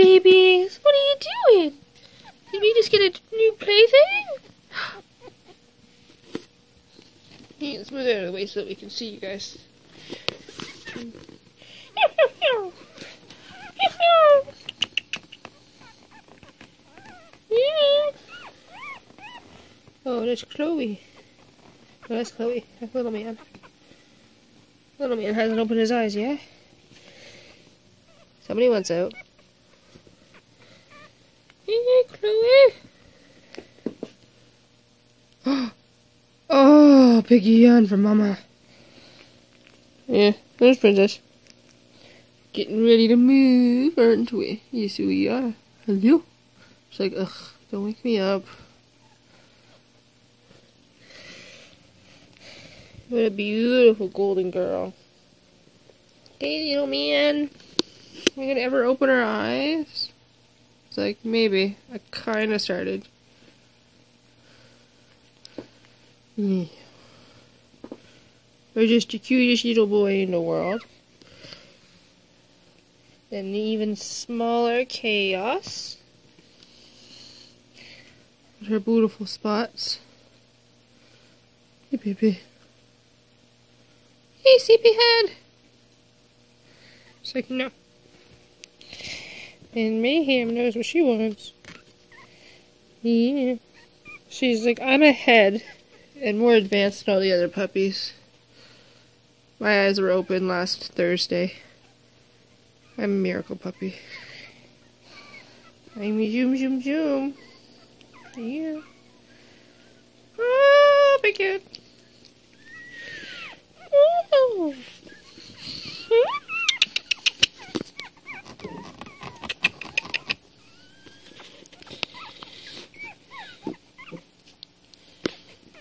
babies. What are you doing? Did we just get a new plaything? Yeah, let's move it out of the way so that we can see you guys. Oh, there's Chloe. Oh, that's Chloe. That's little man. Little man hasn't opened his eyes yet. Somebody wants out. Hey, Chloe. Oh, Piggy yawn for Mama. Yeah, there's Princess. Getting ready to move, aren't we? Yes, we are. Hello. It's like, ugh, don't wake me up. What a beautiful golden girl. Hey, little man. Are we gonna ever open our eyes? It's like, maybe. I kinda started. Yeah. We're just the cutest little boy in the world. Then the even smaller Chaos. With her beautiful spots. Hey, baby. Hey, sleepyhead. It's like, no. And Mayhem knows what she wants. Yeah. She's like, I'm ahead and more advanced than all the other puppies. My eyes were open last Thursday. I'm a miracle puppy. I'm a zoom zoom zoom. Yeah. Oh, big kid. Oh.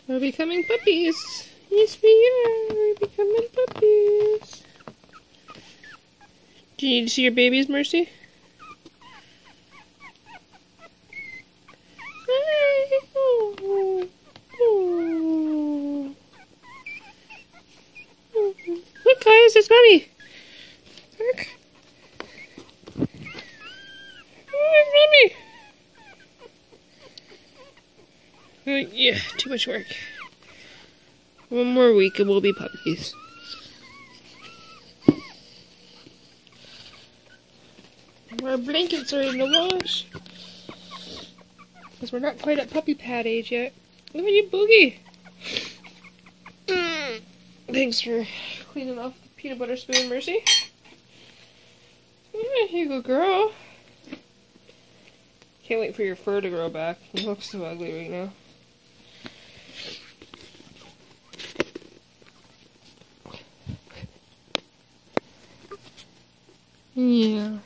We're becoming puppies. Yes, we are. We're becoming puppies. Do you need to see your babies, Mercy? Hi. Oh. Oh. Look, guys, it's Mommy. Look. Oh, it's Mommy. Yeah, too much work. One more week and we'll be puppies. Our blankets are in the wash. Because we're not quite at puppy pad age yet. Look at you, Boogie. Thanks for cleaning off the peanut butter spoon, Mercy. Yeah, here you go, girl. Can't wait for your fur to grow back. It looks so ugly right now. Yeah.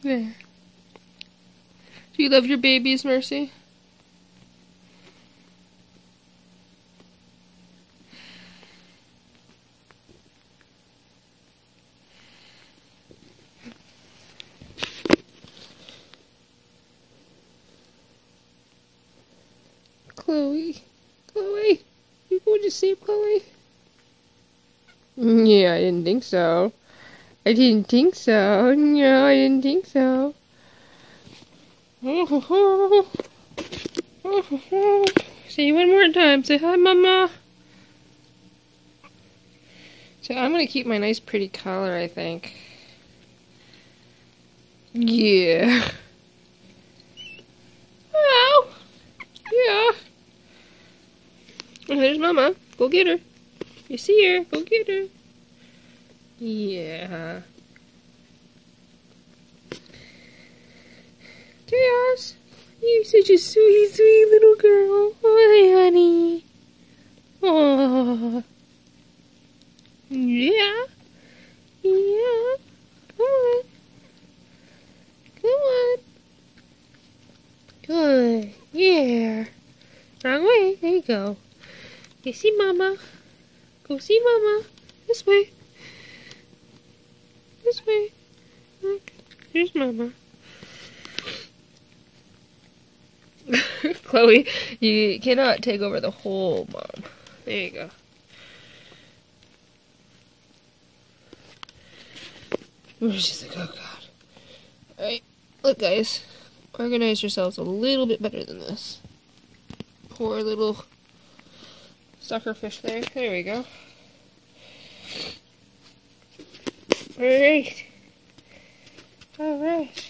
There. Do you love your babies, Mercy? Chloe? Chloe? You going to sleep, Chloe? Yeah, I didn't think so. I didn't think so. No, I didn't think so. Say it one more time. Say hi, Mama. So I'm going to keep my nice pretty collar, I think. Yeah. Oh. Yeah. Oh, there's Mama. Go get her. You see her. Go get her. Yeah. Chaos, you're such a sweet, sweet little girl. Oh, honey. Oh. Yeah. Yeah. Come on. Come on. Good. Yeah. Wrong way. There you go. You see Mama. Go see Mama. This way. This way. Look. Here's Mama. Chloe, you cannot take over the whole mom. There you go. She's like, oh god. Alright, look guys. Organize yourselves a little bit better than this. Poor little sucker fish there. There we go. Alright. Alright.